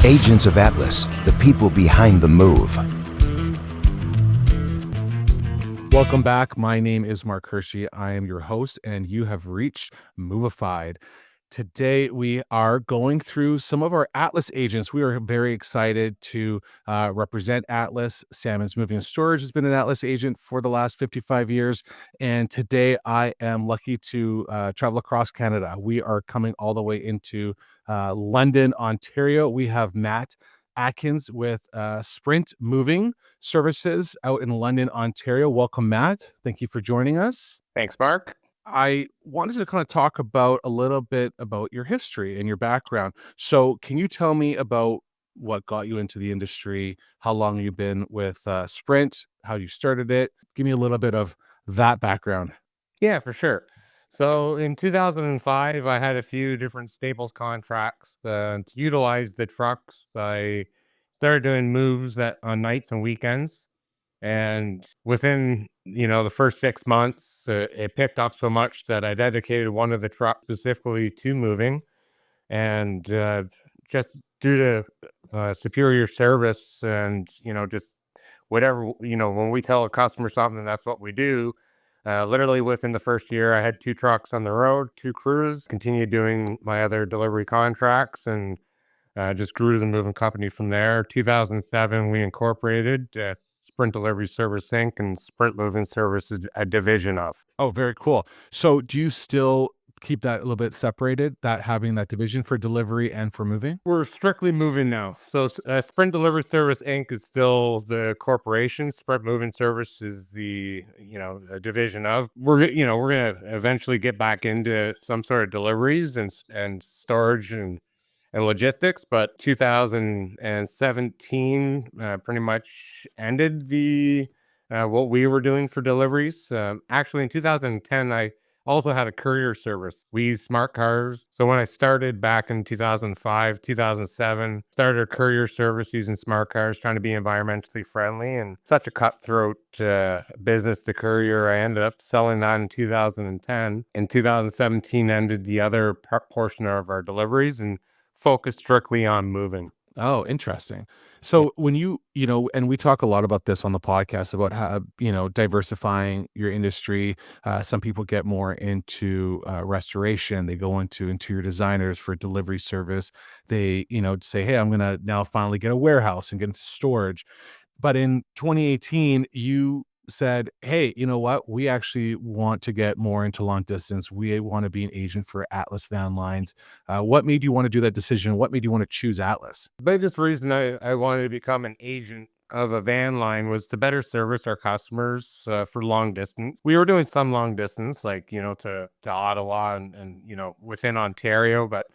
Agents of Atlas, the people behind the move. Welcome back. My name is Mark Hirschi. I am your host, and you have reached Movified. Today, we are going through some of our Atlas agents. We are very excited to represent Atlas. Salmon's Moving and Storage has been an Atlas agent for the last 55 years. And today, I am lucky to travel across Canada. We are coming all the way into London, Ontario. We have Matt Akins with Sprint Moving Services out in London, Ontario. Welcome, Matt. Thank you for joining us. Thanks, Mark. I wanted to kind of talk about a little bit about your history and your background. So can you tell me about what got you into the industry, how long you've been with Sprint, how you started it? Give me a little bit of that background. Yeah, for sure. So in 2005, I had a few different Staples contracts to utilize the trucks. I started doing moves that on nights and weekends. And within, the first 6 months, it picked up so much that I dedicated one of the trucks specifically to moving. And just due to superior service and, just whatever, when we tell a customer something, that's what we do. Literally within the first year, I had 2 trucks on the road, 2 crews, continued doing my other delivery contracts, and just grew as a moving company from there. 2007, we incorporated Sprint Delivery Service Inc. and Sprint Moving Service is a division of. Oh, very cool. So do you still keep that a little bit separated, that having that division for delivery and for moving? We're strictly moving now. So Sprint Delivery Service Inc. is still the corporation. Sprint Moving Service is the, a division of. We're going to eventually get back into some sort of deliveries and storage and logistics, but 2017 pretty much ended the what we were doing for deliveries. Actually, in 2010, I also had a courier service. We used smart cars. So when I started back in 2005, 2007, started a courier service using smart cars, trying to be environmentally friendly, and such a cutthroat business, the courier. I ended up selling that in 2010. In 2017, ended the other portion of our deliveries and focused strictly on moving. Oh, interesting. So when and we talk a lot about this on the podcast about how, diversifying your industry. Some people get more into restoration. They go into interior designers for delivery service. They, say, hey, I'm going to now finally get a warehouse and get into storage. But in 2018, you said, hey, you know what? We actually want to get more into long distance. We want to be an agent for Atlas Vanlines. What made you want to do that decision? What made you want to choose Atlas? The biggest reason I wanted to become an agent of a van line was to better service our customers for long distance. We were doing some long distance, like, to Ottawa and within Ontario, but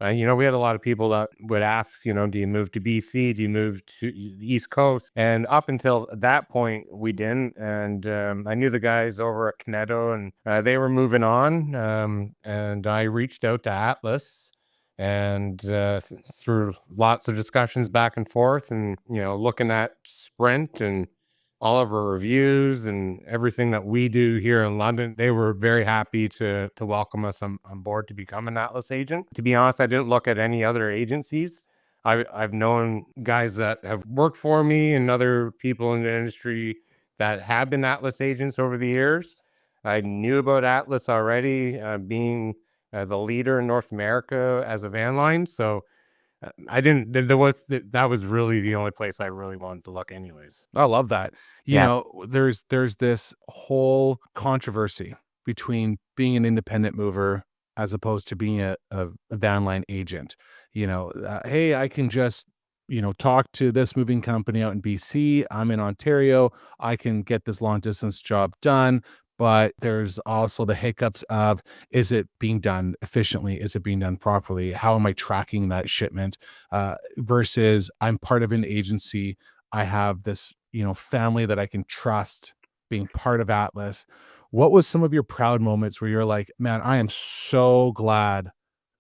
we had a lot of people that would ask, do you move to BC? Do you move to the East Coast? And up until that point, we didn't. And I knew the guys over at Kineto, and they were moving on. And I reached out to Atlas, and through lots of discussions back and forth, and looking at Sprint and all of our reviews and everything that we do here in London, they were very happy to welcome us on board to become an Atlas agent. To be honest, I didn't look at any other agencies. I've known guys that have worked for me and other people in the industry that have been Atlas agents over the years. I knew about Atlas already, being the leader in North America as a van line. So I didn't, that was really the only place I really wanted to look anyways. I love that. Yeah. There's this whole controversy between being an independent mover as opposed to being a van line agent. Hey, I can just, talk to this moving company out in BC. I'm in Ontario. I can get this long distance job done. But there's also the hiccups of, is it being done efficiently? Is it being done properly? How am I tracking that shipment? Versus I'm part of an agency. I have this, family that I can trust being part of Atlas. What was some of your proud moments where you're like, man, I am so glad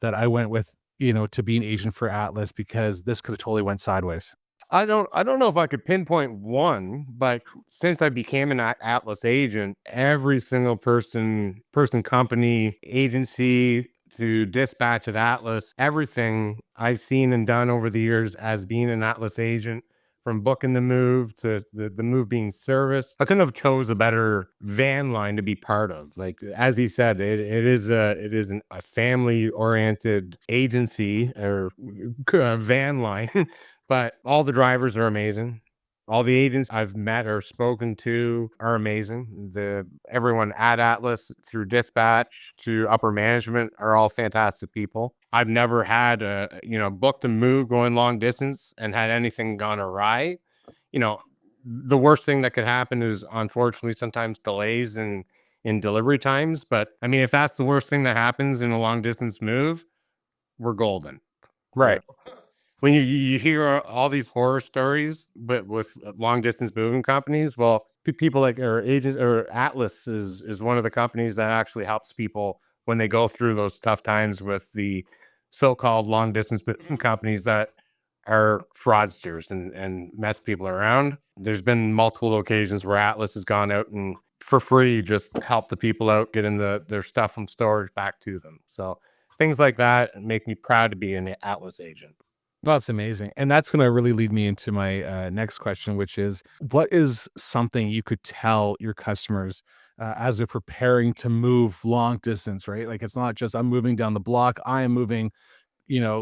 that I went with, to be an agent for Atlas, because this could have totally went sideways? I don't know if I could pinpoint one, but since I became an Atlas agent, every single person, company, agency to dispatch at Atlas, everything I've seen and done over the years as being an Atlas agent, from booking the move to the move being serviced. I couldn't have chose a better van line to be part of. Like, as he said, it is a family oriented agency or van line, but all the drivers are amazing. All the agents I've met or spoken to are amazing. Everyone at Atlas, through dispatch to upper management, are all fantastic people. I've never had booked a move going long distance and had anything gone awry. You know, the worst thing that could happen is, unfortunately, sometimes delays in delivery times. But I mean, if that's the worst thing that happens in a long distance move, we're golden. Right. When you hear all these horror stories, but with long distance moving companies, well, people like, or agents, or Atlas is one of the companies that actually helps people when they go through those tough times with the so-called long distance moving companies that are fraudsters and mess people around. There's been multiple occasions where Atlas has gone out and for free just help the people out getting their stuff from storage back to them. So things like that make me proud to be an Atlas agent. Well, that's amazing. And that's going to really lead me into my next question, which is, what is something you could tell your customers as they're preparing to move long distance, right? Like, it's not just I'm moving down the block, I am moving,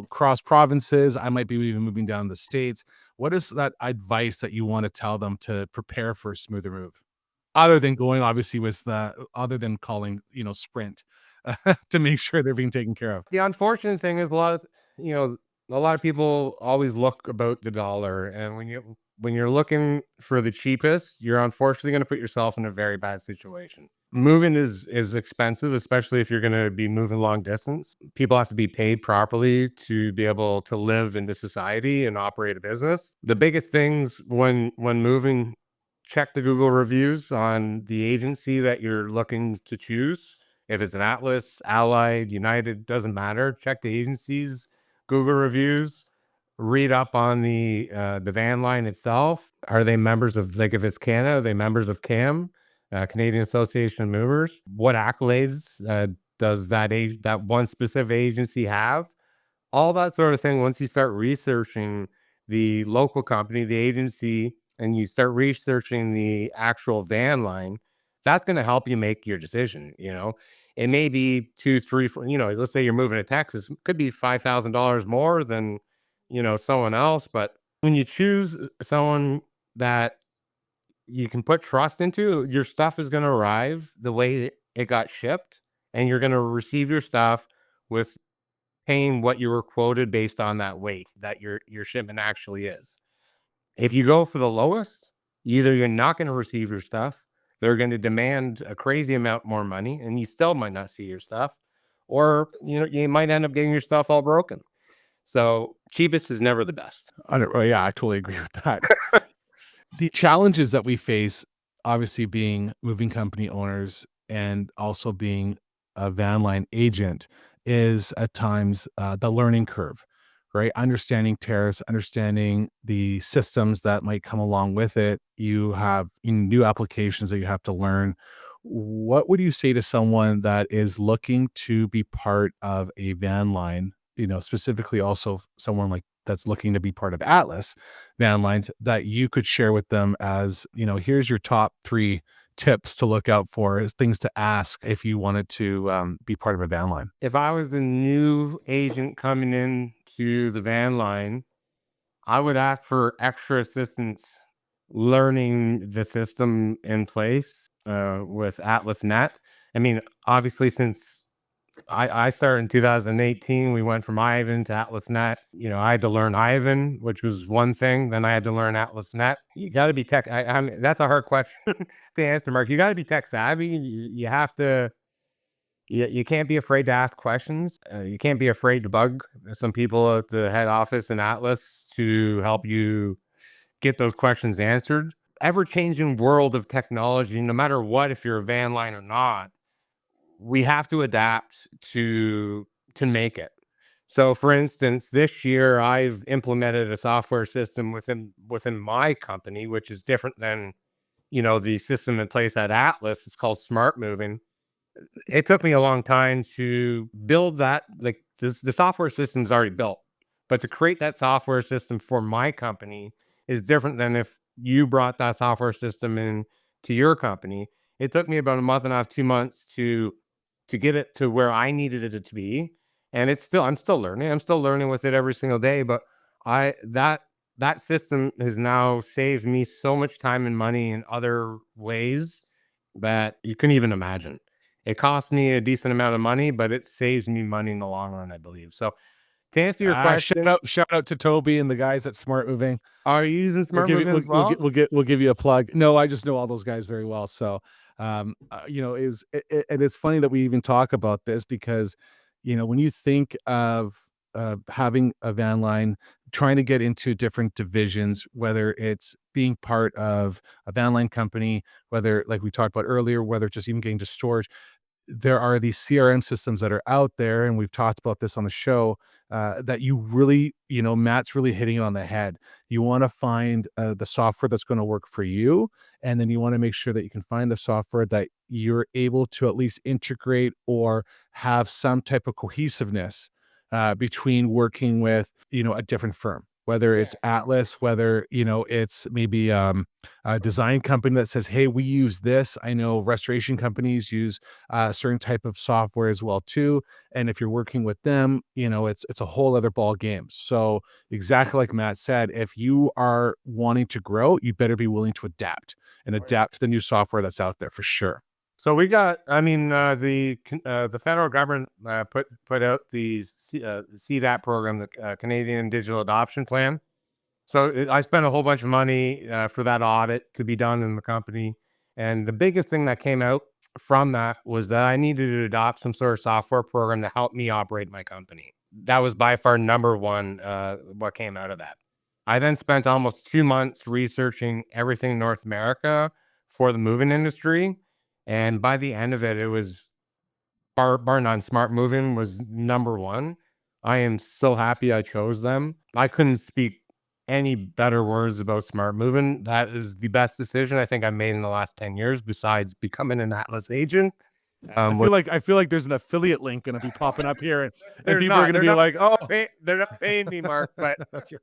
cross provinces. I might be even moving down the states. What is that advice that you want to tell them to prepare for a smoother move? Other than going, obviously, other than calling, Sprint to make sure they're being taken care of. The unfortunate thing is a lot of people always look about the dollar, and when you're looking for the cheapest, you're unfortunately going to put yourself in a very bad situation. Moving is expensive, especially if you're going to be moving long distance. People have to be paid properly to be able to live in the society and operate a business. The biggest things when moving, check the Google reviews on the agency that you're looking to choose. If it's an Atlas, Allied, United, doesn't matter. Check the agency's Google reviews. Read up on the van line itself. Are they members of, like, if it's Canada, are they members of CAM, Canadian Association of Movers? What accolades does that one specific agency have? All that sort of thing. Once you start researching the local company, the agency, and you start researching the actual van line, that's going to help you make your decision. It may be two, three, four, let's say you're moving to Texas, it could be $5,000 more than, someone else. But when you choose someone that you can put trust into, your stuff is going to arrive the way it got shipped, and you're going to receive your stuff with paying what you were quoted based on that weight that your shipment actually is. If you go for the lowest, either you're not going to receive your stuff, they're going to demand a crazy amount more money, and you still might not see your stuff, or you might end up getting your stuff all broken. So cheapest is never the best. Yeah, I totally agree with that. The challenges that we face, obviously, being moving company owners and also being a van line agent, is at times the learning curve, right? Understanding tariffs, understanding the systems that might come along with it. You have new applications that you have to learn. What would you say to someone that is looking to be part of a van line? Specifically, also someone like that's looking to be part of Atlas Van Lines, that you could share with them as, here's your top 3 tips to look out for, as things to ask if you wanted to be part of a van line. If I was the new agent coming in to the van line, I would ask for extra assistance learning the system in place with Atlas Net. I mean, obviously, since I started in 2018, we went from Ivan to Atlas Net. I had to learn Ivan, which was one thing. Then I had to learn Atlas Net. You got to be tech. I mean, that's a hard question to answer, Mark. You got to be tech savvy. You have to. You can't be afraid to ask questions. You can't be afraid to bug some people at the head office in Atlas to help you get those questions answered. Ever changing world of technology, no matter what, if you're a van line or not, we have to adapt to make it. So, for instance, this year I've implemented a software system within my company, which is different than the system in place at Atlas. It's called Smart Moving. It took me a long time to build that. Like the software system is already built, but to create that software system for my company is different than if you brought that software system in to your company. It took me about a month and a half, 2 months to get it to where I needed it to be, and I'm still learning. I'm still learning with it every single day. But I that system has now saved me so much time and money in other ways that you couldn't even imagine. It cost me a decent amount of money, but it saves me money in the long run, I believe. So to answer your question, Shout out to Toby and the guys at Smart Moving. are you using We'll Smart give you Moving as well? we'll give you a plug. No, I just know all those guys very well. So, and it's funny that we even talk about this because, when you think of having a van line, trying to get into different divisions, whether it's being part of a van line company, whether like we talked about earlier, whether it's just even getting to storage, there are these CRM systems that are out there, and we've talked about this on the show, that you really, Matt's really hitting it on the head. You want to find the software that's going to work for you, and then you want to make sure that you can find the software that you're able to at least integrate or have some type of cohesiveness between working with, a different firm. Whether Yeah. it's Atlas, whether it's maybe a design company that says, "Hey, we use this." I know restoration companies use a certain type of software as well too. And if you're working with them, it's a whole other ball game. So exactly like Matt said, if you are wanting to grow, you better be willing to adapt and Oh, yeah. adapt to the new software that's out there for sure. So we got, I mean, the federal government put out the CDAP program, the Canadian Digital Adoption Plan. So I spent a whole bunch of money for that audit to be done in the company. And the biggest thing that came out from that was that I needed to adopt some sort of software program to help me operate my company. That was by far number one, what came out of that. I then spent almost 2 months researching everything in North America for the moving industry. And by the end of it, it was bar none. Smart Moving was number one. I am so happy I chose them. I couldn't speak any better words about Smart Moving. That is the best decision I think I made in the last 10 years, besides becoming an Atlas agent. Was I feel like there's an affiliate link going to be popping up here, and there's people are not going to be like, "Oh, they're not paying me, Mark, but that's your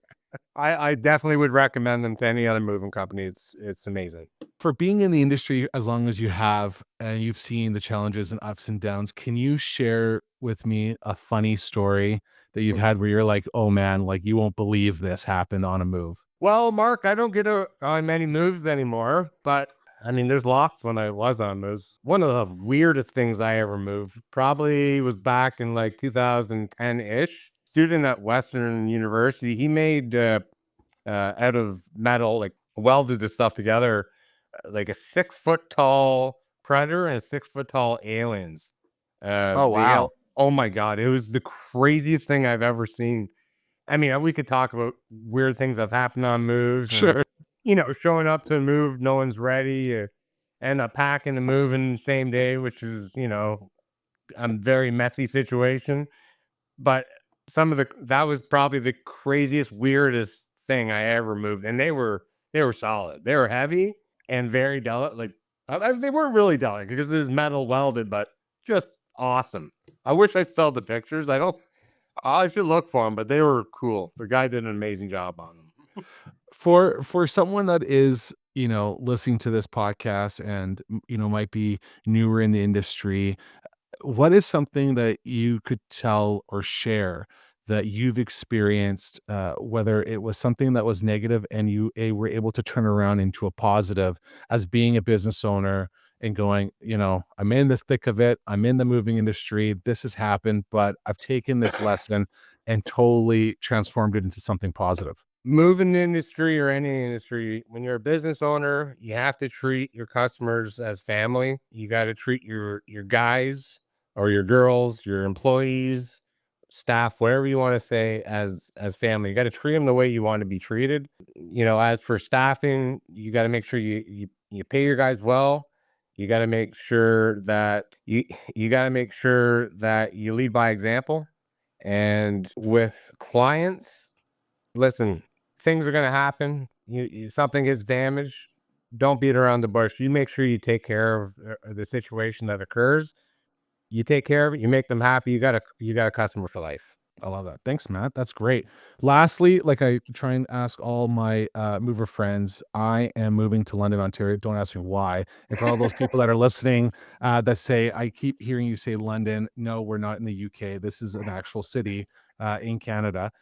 I definitely would recommend them to any other moving company. It's amazing. For being in the industry as long as you have, and you've seen the challenges and ups and downs, can you share with me a funny story that you've had where you're like, "Oh man, like you won't believe this happened on a move"? Well, Mark, I don't get on many moves anymore, but I mean, there's lots when I was on moves. One of the weirdest things I ever moved probably was back in like 2010 ish. Student at Western University, he made out of metal, like welded the stuff together, like a 6 foot tall predator and 6 foot tall aliens. Oh, wow. Oh my God, it was the craziest thing I've ever seen. I mean, we could talk about weird things that have happened on moves and, Sure. showing up to a move, no one's ready, end up packing and moving the same day, which is, a very messy situation. But that was probably the craziest, weirdest thing I ever moved. And they were solid. They were heavy and very delicate. Like they weren't really delicate because there's metal welded, but just awesome. I wish I still had the pictures. I should look for them, but they were cool. The guy did an amazing job on them. For someone that is, listening to this podcast and, might be newer in the industry, what is something that you could tell or share that you've experienced, whether it was something that was negative and you were able to turn around into a positive as being a business owner and going, I'm in the thick of it. I'm in the moving industry. This has happened, but I've taken this lesson and totally transformed it into something positive. Moving industry or any industry, when you're a business owner, you have to treat your customers as family. You got to treat your guys or your girls, your employees, staff, whatever you want to say, as family. You got to treat them the way you want to be treated. As for staffing, you got to make sure you pay your guys well. You got to make sure that you got to make sure that you lead by example. And with clients, listen, things are gonna happen. Something gets damaged. Don't beat around the bush. You make sure you take care of the situation that occurs. you take care of it, you make them happy, you got a customer for life. I love that. Thanks, Matt. That's great. Lastly, like I try and ask all my mover friends, I am moving to London, Ontario. Don't ask me why. And for all those people that are listening that say, I keep hearing you say London. No, we're not in the UK. This is an actual city in Canada.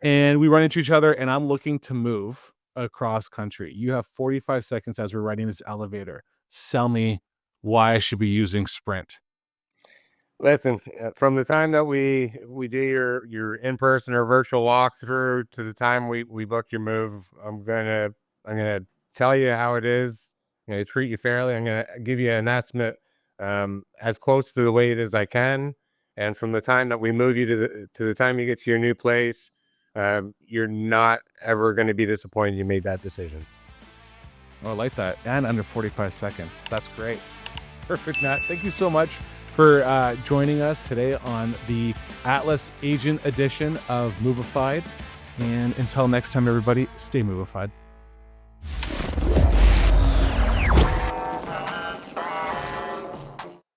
And we run into each other, and I'm looking to move across country. You have 45 seconds as we're riding this elevator. Sell me why I should be using Sprint. Listen, from the time that we do your in-person or virtual walkthrough to the time we book your move, I'm gonna tell you how it is. I'm gonna treat you fairly. I'm gonna give you an estimate as close to the way it is I can. And from the time that we move you to the time you get to your new place, you're not ever going to be disappointed you made that decision. Oh, I like that. And under 45 seconds. That's great. Perfect, Matt. Thank you so much for joining us today on the Atlas Agent edition of Movified. And until next time, everybody, stay movified.